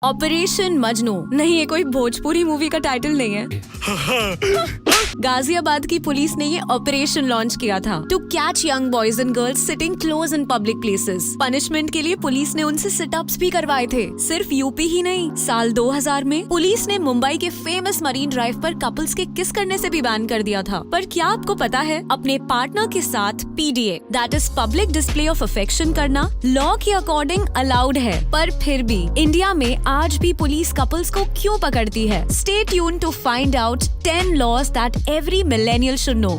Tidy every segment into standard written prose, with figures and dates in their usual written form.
Operation Majnu नहीं, ये कोई भोजपुरी मूवी का टाइटल नहीं है। गाजियाबाद की पुलिस ने ये ऑपरेशन लॉन्च किया था to catch young boys and girls sitting close in public places. Punishment के लिए पुलिस ने उनसे सिटअप्स भी करवाए थे। सिर्फ यूपी ही नहीं, साल 2000 में पुलिस ने मुंबई के फेमस मरीन ड्राइव पर कपल्स के किस करने से भी बैन कर दिया था। पर क्या आपको पता है, अपने पार्टनर के साथ PDA that is public display of affection करना लॉ के अकॉर्डिंग अलाउड है। पर फिर भी इंडिया में आज भी पुलिस कपल्स को क्यों पकड़ती है? Stay tune to find out 10 laws that every millennial should know.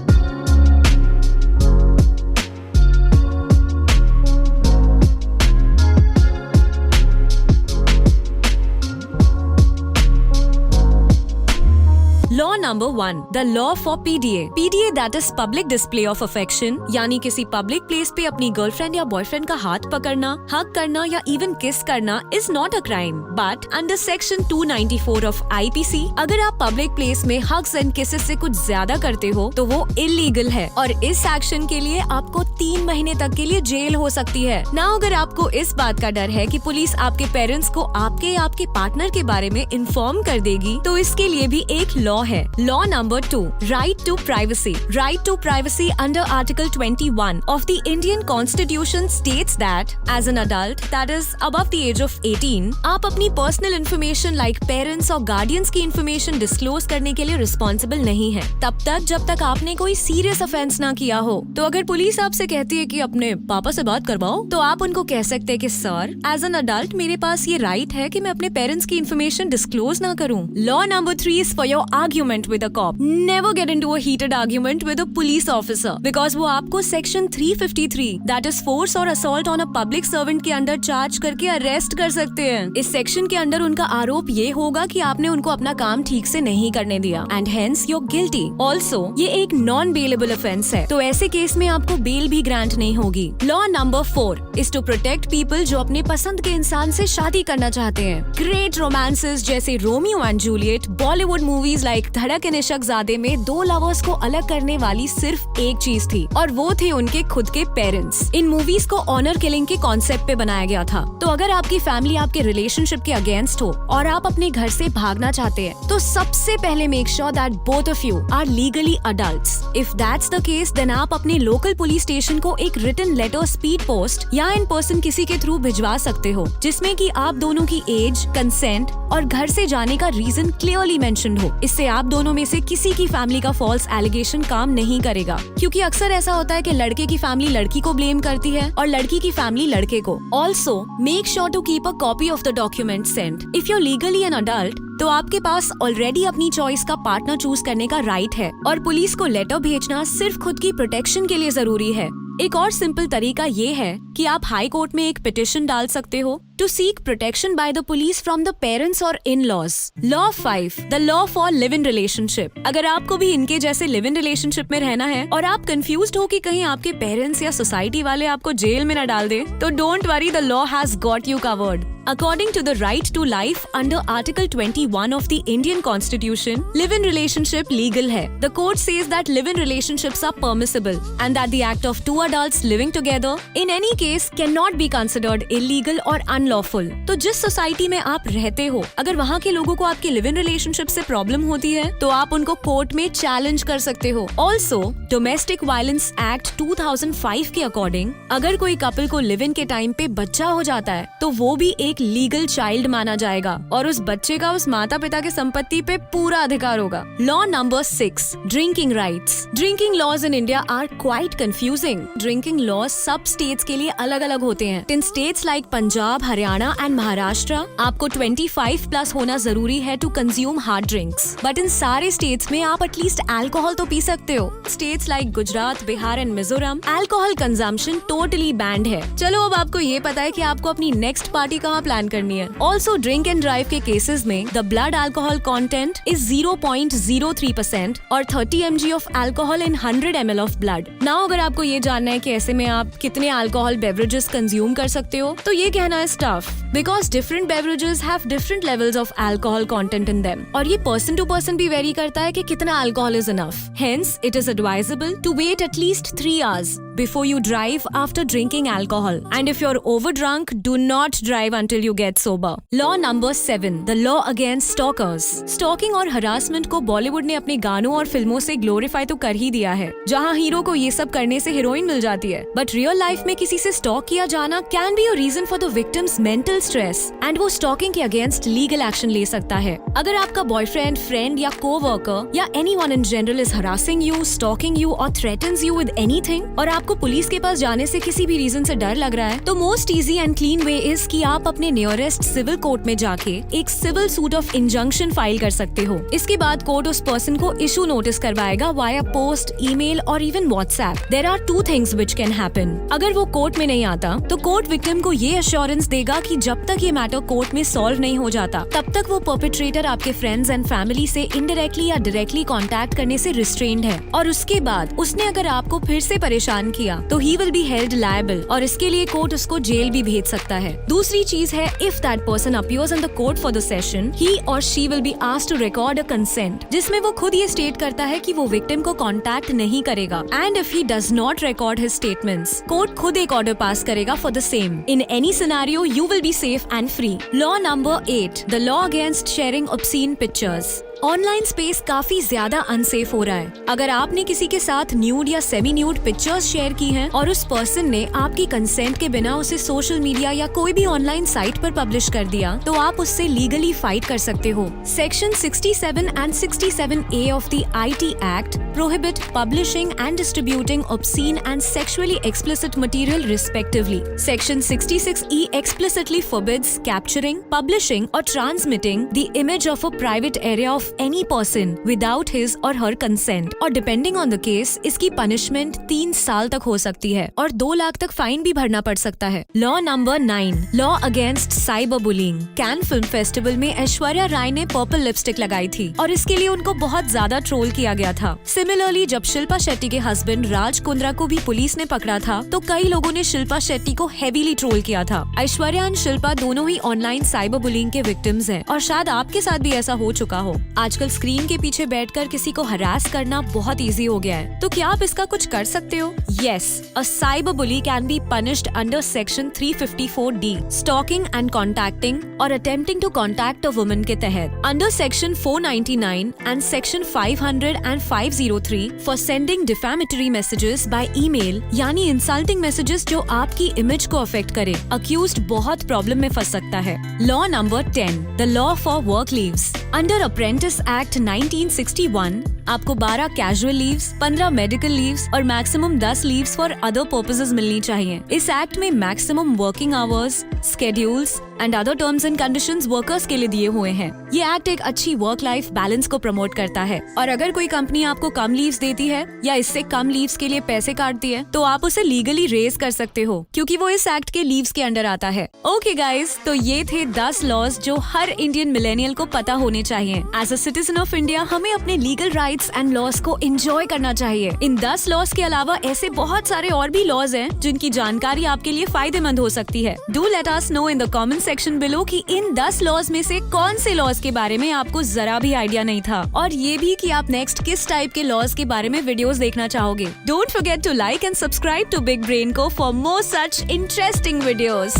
Law number 1, the law for PDA। PDA that is public display of affection, यानी किसी पब्लिक प्लेस पे अपनी गर्लफ्रेंड या बॉयफ्रेंड का हाथ पकड़ना, हग करना या इवन किस करना is not a crime, but under section 294 of IPC अगर आप पब्लिक प्लेस में हग्स एंड किसेस से कुछ ज्यादा करते हो तो वो इलीगल है और इस एक्शन के लिए आपको 3 महीने तक के लिए जेल हो सकती है ना। अगर आपको इस बात का डर है कि पुलिस आपके पेरेंट्स को आपके या आपके पार्टनर के बारे में इन्फॉर्म कर देगी, तो इसके लिए भी एक लॉ है। Law number 2, right to privacy. Right to privacy under article 21 of the Indian constitution states that as an adult that is above the age of 18 आप अपनी पर्सनल इन्फॉर्मेशन लाइक पेरेंट्स और गार्डियंस की information disclose करने के लिए responsible नहीं है तब तक जब तक आपने कोई सीरियस ऑफेंस ना किया हो। तो अगर पुलिस आपसे कहती है कि अपने पापा से बात करवाओ, तो आप उनको कह सकते हैं कि सर, एज एन अडल्ट मेरे पास ये राइट है कि मैं अपने पेरेंट्स की इन्फॉर्मेशन डिस्क्लोज ना करूं। Law number 3 is for your argument with a cop. Never get into a heated argument with a police officer because वो आपको सेक्शन 353 दैट इज फोर्स और assault on a public servant के under charge करके arrest कर सकते हैं। इस section के अंदर उनका आरोप ये होगा कि आपने उनको अपना काम ठीक से नहीं करने दिया and hence you are guilty. Also ये एक नॉन बेलेबल ऑफेंस है, तो ऐसे केस में आपको बेल भी ग्रांट नहीं होगी। Law number 4 is to protect people जो अपने पसंद के इंसान से शादी करना चाहते हैं। ग्रेट रोमांसेस जैसे Romeo and Juliet, Bollywood movies like धड़क एंड इश्क-ज़ादे में 2 लवर्स को अलग करने वाली सिर्फ एक चीज थी और वो थे उनके खुद के पेरेंट्स। इन मूवीज को ऑनर किलिंग के कॉन्सेप्ट पे बनाया गया था। तो अगर आपकी फैमिली आपके रिलेशनशिप के अगेंस्ट हो और आप अपने घर से भागना चाहते हैं, तो सबसे पहले make sure that both of you are legally adults. If that's the case, then आप अपने लोकल पुलिस स्टेशन को एक रिटन लेटर, स्पीड पोस्ट या इन पर्सन किसी के थ्रू भिजवा सकते हो, जिसमें कि आप दोनों की एज, कंसेंट और घर से जाने का रीजन क्लियरली मेंशन्ड हो। इससे आप दोनों में से किसी की फैमिली का फॉल्स एलिगेशन काम नहीं करेगा, क्योंकि अक्सर ऐसा होता है कि लड़के की फैमिली लड़की को ब्लेम करती है और लड़की की फैमिली लड़के को। Also make sure to keep a copy of the document sent. If you are legally an adult, तो आपके पास ऑलरेडी अपनी चॉइस का पार्टनर चूज करने का राइट है और पुलिस को लेटर भेजना सिर्फ खुद की प्रोटेक्शन के लिए जरूरी है। एक और सिंपल तरीका ये है कि आप हाई कोर्ट में एक पिटिशन डाल सकते हो to seek protection by the police from the parents और in laws. Law 5, the law for live in relationship. अगर आपको भी इनके जैसे लिव इन रिलेशनशिप में रहना है और आप कंफ्यूज्ड हो कि कहीं आपके पेरेंट्स या सोसाइटी वाले आपको जेल में न डाल दे, तो don't worry, the law has got you covered. According to the right to life under Article 21 of the Indian Constitution, live-in relationship legal है. The court says that live-in relationships are permissible and that the act of 2 adults living together in any case cannot be considered illegal or unlawful. तो जिस society में आप रहते हो, अगर वहाँ के लोगों को आपके लिव-इन रिलेशनशिप से प्रॉब्लम होती है, तो आप उनको कोर्ट में चैलेंज कर सकते हो। ऑल्सो डोमेस्टिक वायलेंस एक्ट 2005 के अकॉर्डिंग अगर कोई कपल को लिव इन के टाइम पे बच्चा हो जाता है, तो वो भी एक लीगल चाइल्ड माना जाएगा और उस बच्चे का उस माता पिता की संपत्ति पे पूरा अधिकार होगा। Law number 6, drinking rights. Drinking laws in India are quite confusing. Drinking laws सब स्टेट्स के लिए अलग अलग होते हैं। In states like Punjab, Haryana and Maharashtra आपको 25 प्लस होना जरूरी है to consume hard drinks, but इन सारे स्टेट्स में आप एटलीस्ट अल्कोहल तो पी सकते हो। States like Gujarat, Bihar and Mizoram alcohol consumption totally band है। चलो अब आपको ये पता है कि आपको अपनी नेक्स्ट पार्टी कहाँ प्लान करनी है। ऑल्सो ड्रिंक एंड ड्राइव के केसेस में the blood alcohol content is 0.03% और 30 mg of alcohol in 100 ml of blood. Now अगर आपको ये जानना है कि ऐसे में आप कितने अल्कोहल बेवरेजेस कंज्यूम कर सकते हो, तो ये कहना है tough, because different beverages have different levels of alcohol content in them और ये पर्सन टू पर्सन भी वेरी करता है कि कितना alcohol is enough. Hence it is advisable to wait at least 3 hours before you drive after drinking alcohol, and if you're overdrunk, do not drive until until you get sober. Law number 7, the law against stalkers. Stalking और harassment को बॉलीवुड ने अपने गानों और फिल्मों से glorify तो कर ही दिया है, जहाँ हीरो को ये सब करने से हीरोइन मिल जाती है। बट रियल लाइफ में किसी से स्टॉक किया जाना can be a reason for the victims mental stress, and वो स्टॉकिंग के अगेंस्ट लीगल एक्शन ले सकता है। अगर आपका बॉयफ्रेंड, फ्रेंड या कोवर्कर या anyone in general is harassing you, stalking you और थ्रेटन्स यू विद एनीथिंग, और आपको पुलिस के पास जाने से किसी भी रीजन से डर लग रहा है, तो most easy and clean way is कि आप अपने नियरेस्ट सिविल कोर्ट में जाके एक civil suit of injunction file कर सकते हो। इसके बाद कोर्ट उस पर्सन को इशू नोटिस करवाएगा वाया पोस्ट, ईमेल और even WhatsApp. There are 2 things which can happen. अगर वो कोर्ट में नहीं आता तो कोर्ट विक्टिम को ये एश्योरेंस देगा कि जब तक ये मैटर कोर्ट में सॉल्व नहीं हो जाता तब तक वो परपेट्रेटर आपके फ्रेंड्स एंड फैमिली से इनडायरेक्टली या डायरेक्टली कांटेक्ट करने से रिस्ट्रेन्ड है, और उसके बाद उसने अगर आपको फिर से परेशान किया तो he will be held liable, और इसके लिए कोर्ट उसको जेल भी भेज सकता है। दूसरी चीज है, if that person appears in the court for the session, he और she will be asked to record a consent, जिसमें वो खुद ये स्टेट करता है कि वो विक्टिम को कांटेक्ट नहीं करेगा, and if he does not record his statements, court खुद एक ऑर्डर पास करेगा for the same. In any scenario you will be safe and free. Law number 8, the law against sharing obscene pictures. Online space काफी ज्यादा unsafe हो रहा है। अगर आपने किसी के साथ न्यूड या सेमी न्यूड पिक्चर्स शेयर की हैं और उस पर्सन ने आपकी कंसेंट के बिना उसे सोशल मीडिया या कोई भी ऑनलाइन साइट पर पब्लिश कर दिया, तो आप उससे लीगली फाइट कर सकते हो। Section 67 and 67A of the IT act prohibit publishing and distributing obscene and sexually explicit material respectively. Section 66E explicitly forbids capturing, publishing or transmitting the image of a private area of any person without his or her consent, और depending on the case इसकी punishment 3 साल तक हो सकती है और 2 लाख तक fine भी भरना पड़ सकता है। Law number 9, law against cyber bullying. Can film festival में ऐश्वर्या राय ने पर्पल लिपस्टिक लगाई थी और इसके लिए उनको बहुत ज्यादा ट्रोल किया गया था। सिमिलरली जब शिल्पा शेट्टी के हस्बैंड राज कुंद्रा को भी पुलिस ने पकड़ा था तो कई लोगों ने शिल्पा शेट्टी को हेवीली ट्रोल किया था। ऐश्वर्या एंड शिल्पा दोनों ही ऑनलाइन साइबर बुलिंग के विक्टिम्स हैं और शायद आपके साथ भी ऐसा हो चुका हो। आजकल स्क्रीन के पीछे बैठकर किसी को हरास करना बहुत इजी हो गया है, तो क्या आप इसका कुछ कर सकते हो? Yes, a cyber bully can be punished under section 354D, stalking and contacting और attempting to contact a woman के तहत, under section 499 and section 500 and 503 for sending defamatory messages by email, यानी इंसल्टिंग मैसेजेस जो आपकी image को affect करे। Accused बहुत problem में फंस सकता है। Law number 10, the law for work leaves. Under apprentice act 1961 आपको 12 कैजुअल लीव्स, 15 मेडिकल लीव्स और maximum 10 leaves for other purposes मिलनी चाहिए। इस एक्ट में maximum working hours, schedules and other terms and conditions workers के लिए दिए हुए हैं। ये एक्ट एक अच्छी वर्क लाइफ बैलेंस को प्रमोट करता है, और अगर कोई कंपनी आपको कम लीव्स देती है या इससे कम लीव्स के लिए पैसे काटती है तो आप उसे लीगली रेज कर सकते हो, क्योंकि वो इस एक्ट के लीव्स के अंडर आता है। ओके गाइस, तो ये थे 10 लॉज जो हर इंडियन मिलेनियल को पता होने चाहिए। As a citizen of India हमें अपने लीगल राइट्स एंड लॉज को एंजॉय करना चाहिए। इन 10 लॉज के अलावा ऐसे बहुत सारे और भी लॉज हैं जिनकी जानकारी आपके लिए फायदेमंद हो सकती है। Do let us know in the comment section below कि इन 10 लॉज में से कौन से लॉज के बारे में आपको जरा भी आइडिया नहीं था, और ये भी कि आप नेक्स्ट किस टाइप के लॉज के बारे में वीडियोस देखना चाहोगे। Don't forget to like and subscribe to big brain को for more such interesting videos.